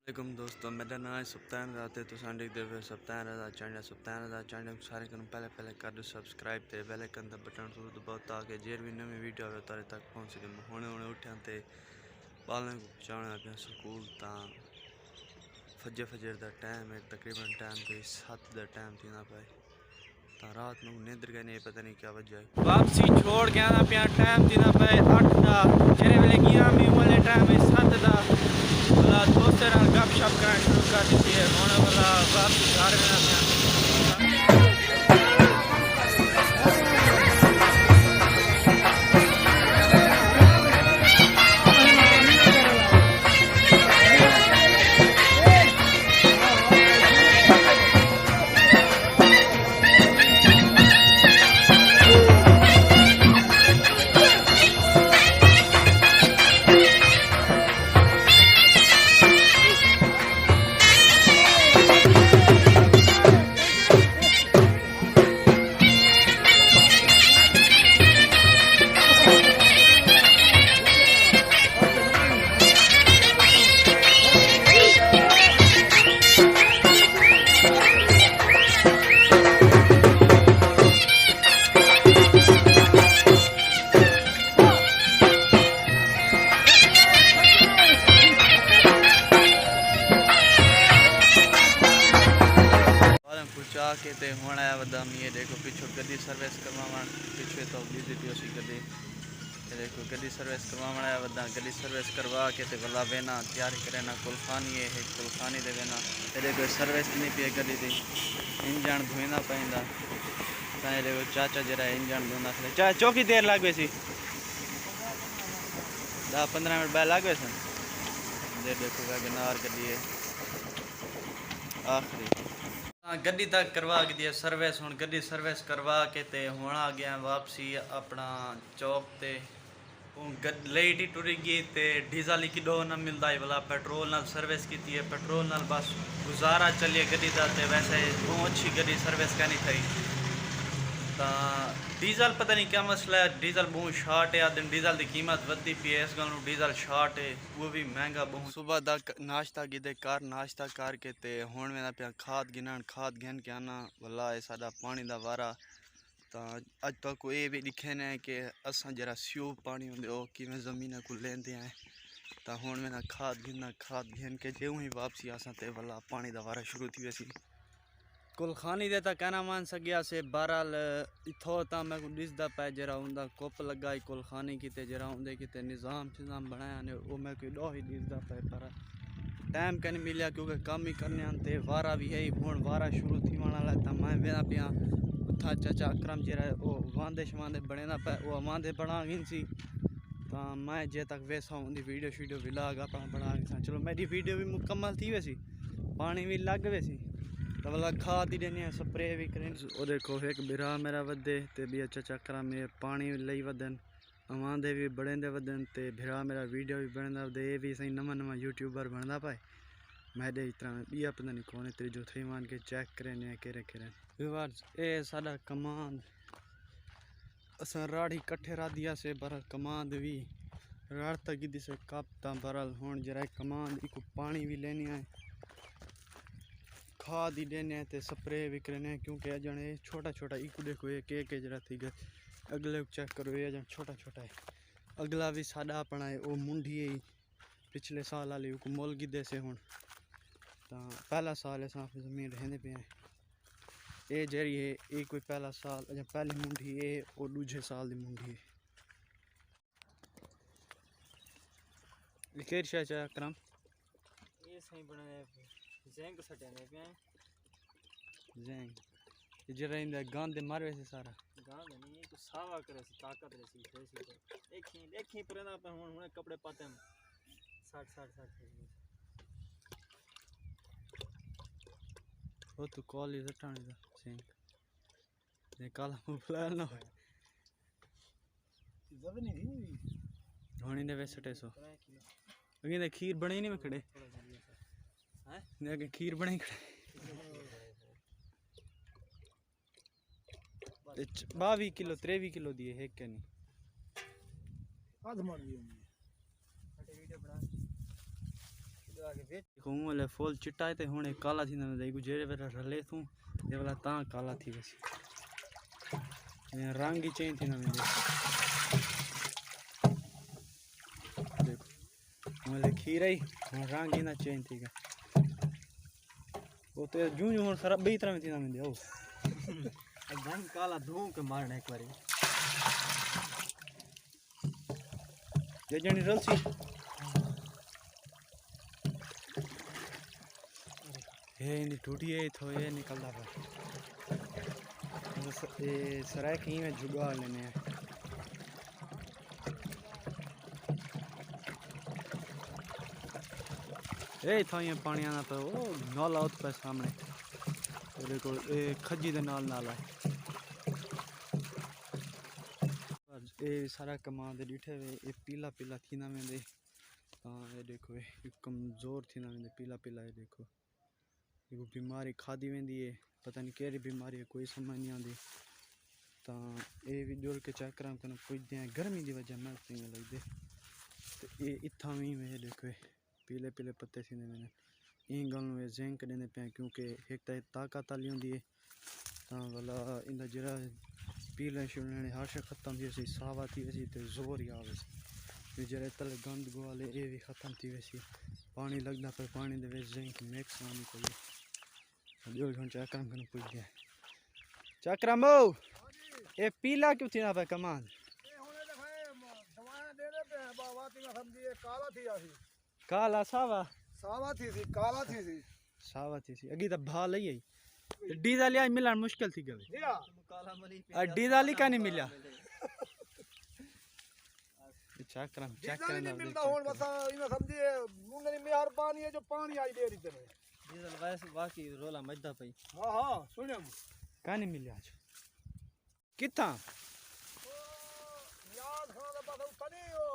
वालेकुम दोस्तों, मेरा नाम है सुल्तान रात है। तो सांडे देवे सुल्तान रात चैनल सारे को पहले कर दो सब्सक्राइब ते बेल आइकन दा बटन जरूर दबाओ ताकि जेर भी नवी वीडियो आवे तारे तक पहुंच सके। हुणे उठ्या ते बालन को पहुंचाना पे स्कूल ता फजर दा टाइम है, तकरीबन टाइम कोई 7 दा टाइम थीना पे ता रात ਨੂੰ नींद गए नहीं, पता नहीं क्या वजह है। वापसी छोड़ के आना पे टाइम थीना पे 8 दा जेरे वेले गया मी वाले टाइम है 7 दा वाला दोस्तों नाल गपशप करना शुरू कर दी है। हुणे वाला वापसी घर में ना पहुँचा के ते हुण आया वदा मी देखो पिछो गड्डी सर्विस करवावन पिछे तो दी उसी गड्डी देखो गड्डी सर्विस करवावन आया वदा गड्डी सर्विस करवा के ते वला वेना तैयारी करे ना कुलखानी है कुलखानी दे वेना ते देखो सर्विस नहीं पी गड्डी दी इंजन धोना पैंदा ताए देखो चाचा जरा इंजन धोना चाहे चौकी देर लागे सी 10-15 मिनट बाद लागे सन देखो वैगनार गड्डी है आखिरी गड्डी तक करवा के दिया सर्विस। हुण गड्डी सर्विस करवा के ते हुण आ गया वापसी अपना चौक ते लाइट ही टुरी गई ते डीजल ही किडो ना मिलता है वाला पेट्रोल नाल सर्विस की है पेट्रोल नाल बस गुजारा चलिए गड्डी दा ते वैसे बहुत अच्छी गड्डी सर्विस करनी थी ता डीजल पता नहीं क्या मसला है डीजल बहुत शार्ट है दिन डीजल की कीमत वधी पी है इस गल डीजल शार्ट है वो भी महंगा बहुत। सुबह दा नाश्ता गिदे कार नाश्ता करके ते हुण मैं पे खाद गिनन खाद गिन के आना वल्ला है साडा पानी दा वारा ता अज तक ये भी दिखे ने कि असां जरा स्यूब पानी होंदे ओ किवें ज़मीन को लेंदे आए ता हुण मैं खाद गिन के ज्यों ही वापसी आसां ते वल्ला पानी दा वारा शुरू थी वैसी कुलखानी दे तक कहना मान सकिया से बहरहाल इथो ता मैं को दिसदा पै जरा उंदा कुप लगाई कुलखानी किते जरा उंदे किते निज़ाम बनाया ने वो मैं कोई दो ही दिसदा पै पर टाइम कहीं मिलिया क्योंकि काम ही करने ते वारा भी है हुण वारा शुरू थी वाला ता मैं वेना पिया उथा चाचा अकरम जरा वो वांदे शवांदे बने ना पै वो वांदे बना गिन सी ता मैं जे तक वैसा उनकी वीडियो विलाग अपना बना गिन चलो मेरी वीडियो भी मुकम्मल थी वैसी पानी भी लग वैसी तो वाला खाद ही देने स्प्रे भी करें। वो देखो एक बिरा मेरा वधे ते भी अच्छा चक्कर में पानी लई वधन अवांदे भी बड़े दे वधन ते बिरा मेरा वीडियो भी बनदा दे भी सही नवा यूट्यूबर बनदा पाए मैं दे इतना बिया पता नहीं कौन तेरे जो थे मान के चेक करें ने केरे व्यूअर्स ए साडा कमांड असा राड़ी इकट्ठे रा दिया से बरल कमांड भी राड़ तक दिसे कप ता बरल हुण जरा कमांड इको पानी भी लेनी है खाद ही देने ते स्प्रे भी करने क्योंकि अजन ये छोटा छोटा इको देखो ये के जरा थी गए अगले चेक करो ये अजन छोटा है अगला भी सादा अपना है वो मुंडी है पिछले साल वाली को मोल गिदे से हुण ता पहला साल है साफ जमीन रहने पे ये जरी है ये कोई पहला साल अजन पहली मुंडी है और दूजे साल की मुंडी है लिखेर शाह अकरम ये सही बने ज़ेंग सटने पे ज़ेंग जरा इंदा गांदे मारे से सारा गांद नहीं तो सावा करे से ताकत रहसी देसी एक ही पर ना पे हुन कपड़े पाते हम 60 वो तो कॉल इधर टाणी दा ज़ेंग ने काला मुफला ना जब नहीं थी धोनी ने वैसे सो अगे ने खीर बनी नहीं में खड़े हैं ने अगे खीर बनी खड़े 22 किलो 23 किलो दिए है क्या नहीं आध मार दिए वीडियो बना खून वाले फूल चिट्टा है ते हुणे काला थी ना दे गुजरे वेरा रले तू ये वाला ता काला थी वैसे ये रंग ही चेंज थी ना में देखो वाले खीरा ही रंग ही ना चेंज थी का वो तो जूं जूं सारा बई तरह में थी ना में ओ एकदम काला धूम के मारना एक बारी ये जनी रलसी ये इंदी टूटी है तो ये निकलता है ये सराय कहीं में जुगाड़ लेने हैं ए था ये पानी आना पे ओ नाला उत पे सामने ये देखो ये खजी दे नाल नाला है ये सारा कमा दे डिठे वे ये पीला पीला थी ना में दे हां ये देखो ये कमजोर थी ना में दे पीला पीला ये देखो ये बीमारी खादी वेंदी है पता नहीं केरी बीमारी है कोई समझ नहीं आती तो ये भी जोड़ के चेक करा कन पुजदे हैं गर्मी की वजह मैं पिंग लगदे तो ये इत्था भी में देखो पीले पीले पत्ते सी ने मैंने इन गल में जिंक देने पे क्योंकि एक तो ताकत वाली होंदी है तो वाला इंदा जरा पीले शुने हर शे खत्म थी वैसी सावा थी वैसी तो जोर ही आवे ये जरा तले गंद गोवाले ये भी खत्म थी वैसी पानी लगना पर पानी दे जिंक मिक्स आनी चाहिए जो हम चेक करम कन पुज गया चक्रमो ये पीला क्यों थी ना पे कमान ये होने दफे दवाएं देने पे बाबा ती समझी ये काला थी आसी काला सावा सावा थी सी काला थी सी सावा थी सी अगी तो भा लई आई डीजल या मिलन मुश्किल थी गई जिया काला मरी डीजल का नहीं मिला चेक करम चेक डीजल करना नहीं मिलता होन बता इने समझी मुंने मेहरबानी है जो पानी आई दे रही तेरे डीजल वैसे बाकी रोला मजदा पई हां हां सुने का नहीं मिला आज कितना याद खान दा बस तनी ओ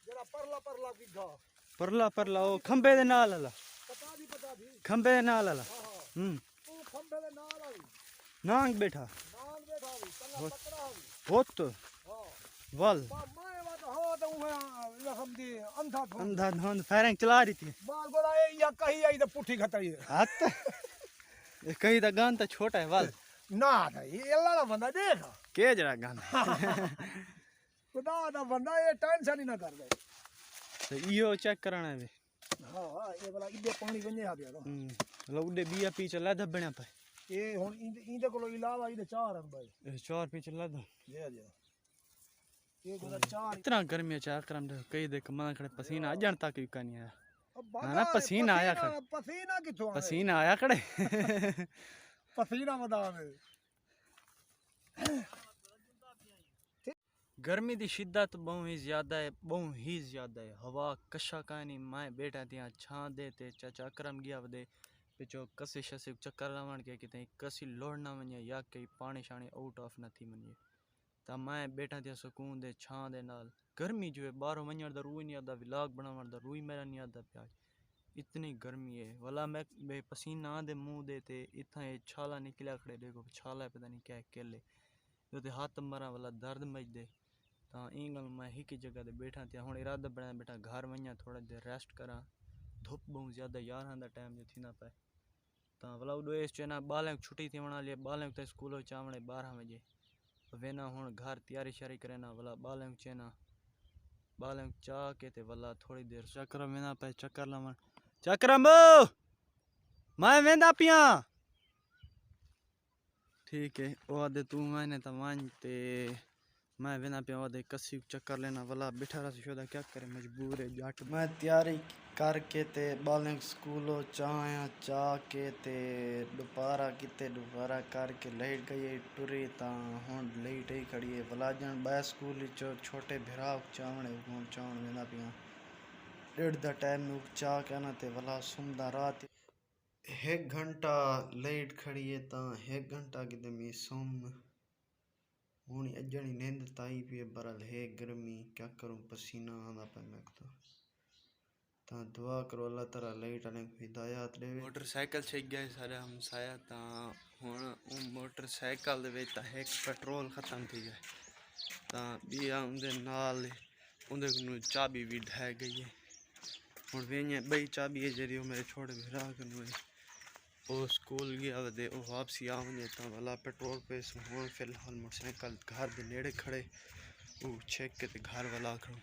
जरा परला परला बिघा परला परला ओ खंबे दे नाल वाला पता दी खंबे दे नाल वाला हां हां तू खंबे दे नाल आई नांग बैठा नाल बैठा भी तंगा पकड़ा भी होत हां वल मैं बात हो तो इने समझी अंधा धो अंधा धुंध फायरिंग चला रही थी बाल गोला ये या कही आई तो पुठी खतई हाथ ये कहीं तो गान तो छोटा है वल ना था ये अल्लाह दा बंदा देख के जरा गान खुदा दा बंदा ये टेंशन ही ना कर दे तो इहो चेक कराना है हां हां ये वाला इदे पानी वने आ गया तो लौडे बिया पीछे लद बणया पे ये हुन इंदे कोलो इलावा इदे चार हैं भाई चार पीछे लद जी जी ये कोला चार इतना गर्मी चेक करम कई देख मन खड़े पसीना अजन तक का नहीं आया अब ना पसीना आया खड़े पसीना किथों आया पसीना आया खड़े पसीना वदा में गर्मी की शिद्दत बहुत ही ज़्यादा है हवा कशा कहानी मैं बेटा दियाँ छां दे ते चाचा अकरम गया वदे पिछो कसी शसी चक्कर लावन के कितने कसी लोड़ना वने या कई पानी शानी आउट ऑफ न थी मनिए ता मैं बेटा दियाँ सुकून दे छां दे नाल गर्मी जो है बाहरों वंजण दा रूह नहीं आता व्लॉग बनावन दा रूह मेरा नहीं आता प्या इतनी गर्मी है वाला मैं बे पसीना दे मुंह दे ते इतना ये छाला निकला खड़े देखो छाला पता नहीं क्या केले जो ते हाथ मरा वाला दर्द मच दे ता इन गल मैं ही जगह ते बैठा ते हुण इरादा बना बेटा घर वञा थोड़ा देर रेस्ट करा धुप बहुत ज़्यादा 11 दा टाइम जो थी ना पे ता वाला उस चेना बालें छुट्टी थी वणा लिए बालें ते स्कूल चावणे 12 बजे वेना हुण घर तैयारी शारी करे ना वाला बालें चेना बालें चा के ते वाला थोड़ी देर चक्कर वेना पे चक्कर लावन चक्रमो मैं वेंदा पिया ठीक है वो आदे तू मैंने तो मान ते मैं वेना पे आदे कसी चक्कर लेना वाला बिठा रहा शोदा क्या करे मजबूर है जाट मैं तैयारी करके ते बालें स्कूलो चाया चा के ते दोपहरा किते दोपहरा करके लेट गई टुरी ता हुण लेट ही खड़ी है वाला जन बाय स्कूल चो छोटे भिराव चावणे हुण चावण वेना पिया 1:30 दा टाइम में चा के ना ते वाला सुमदा रात 1 घंटा लेट खड़ी है ता 1 घंटा किते मी सुम हुणी अजनी नींद ताई पे बरल है गर्मी क्या करूं पसीना आंदा पे मैं तो ता दुआ करो अल्लाह ताला लाइट आने को हिदायत दे मोटरसाइकिल छे गया सारे हम साया ता हुण मोटरसाइकिल दे विच ता एक पेट्रोल खत्म थी गया ता बिया उंदे नाल उंदे नु चाबी भी ढह गई है ਹੁਣ ਵੇਈਆਂ ਬਈ ਚਾਬੀ ਹੈ ਜਿਹੜੀ ਉਹ ਮੇਰੇ ਛੋਟੇ ਭਰਾ ਕੋਲ ਹੈ ਉਹ ਸਕੂਲ ਗਿਆ ਵੇ ਉਹ ਵਾਪसी ਆਉਂਦੇ ਤਾਂ ਵਾਲਾ पेट्रोल पे ਹੁਣ ਫਿਲਹਾਲ मोटरसाइकिल घर ਦੇ ਨੇੜੇ ਖੜੇ ਉਹ ਚੈੱਕ ਕੇ ਤੇ घर वाला खड़ो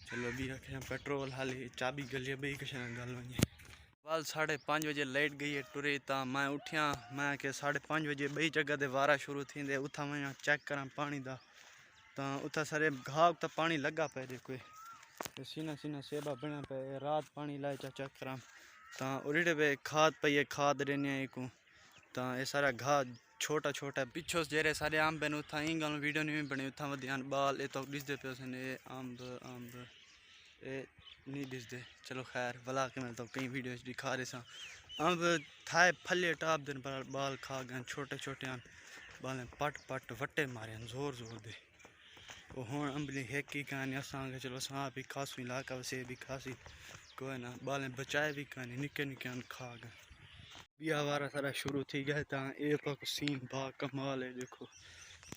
चलो भी रखे पेट्रोल हाली चाबी गली बई किश गल वजे वाल 5:30 बजे लाइट गई है टुरी तो मैं उठिया मैं कि 5:30 बजे बई जगह दे वारा शुरू थी उथा मैं चेक करा पानी दा तो उथा सारे घाव तो पानी लगा पे जे कोई सीना सीना सेबा बना पे रात पानी लाए चेक करा तो उड़े पे खाद पई है खाद देने को तो ये सारा घाव छोटा छोटा पिछो जेरे सारे आम बन उथा ही गल वीडियो नहीं बनी उथा वधियान बाल ये तो दिसते पे अंब अंब ये नहीं दिसते चलो खैर भला के मैं तो कई वीडियो दिखा रहे सा अंब थाए फले टाप दिन पर बाल खा गए छोटे छोटे बाल पट पट वट्टे मारे जोर जोर दे वो हूँ अंबली हेक ही कहानी असा चलो असा भी खासू इलाका वैसे भी खासी कोई ना बाल बचाए भी कहानी निके निके खा गए बिया वारा सारा शुरू थी गया तो ये पाक सीन बा कमाल है देखो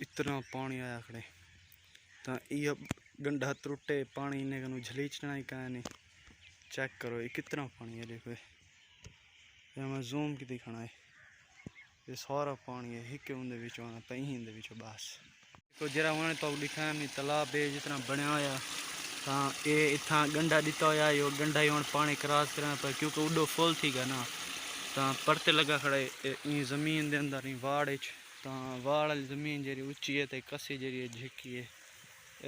इतना पानी आया खड़े तो ये गंढा त्रुटे पानी ने कनु झलीचना ही कहानी चेक करो ये कितना पानी है देखो ये मैं जूम की दिखाना है ये सारा पानी है हिके उनदे विचों आना पई हिंदे विचों बस तो जरा उन्होंने तो दिखाया नहीं तालाब है जितना बनया होया तो ये इतना गंढा दिता होया यो गंढा ही हुण पानी क्रॉस करना पर क्योंकि उडो फुल थी गया ना तो परते लगा खड़े ई जमीन दे अंदर ही वाड़ तो वाड़ वाली जमीन जी उच्ची है तो कसी जी झिकी है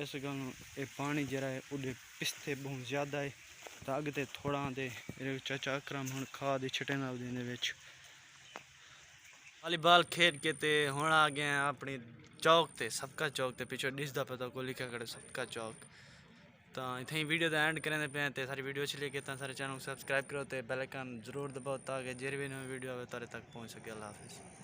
इस गल ये पानी जरा है उड़े पिस्ते बहुत ज़्यादा है तो अगते थोड़ा दे चाचा अकरम हम खाद छिटे ना वॉलीबॉल खेल के ते हुण आ गए अपनी चौक ते सबका चौक ते पिछो दिसदा पता को लिखा खड़े सबका चौक तो इतनी वीडियो का एंड करें पे ते सारी वीडियो अच्छी लगे तो सारे चैनल को सब्सक्राइब करो तो बेल आइकन जरूर दबाओ ताकि जो भी नई वीडियो आए तारे तक पहुँच सके। अल्लाह हाफिज़।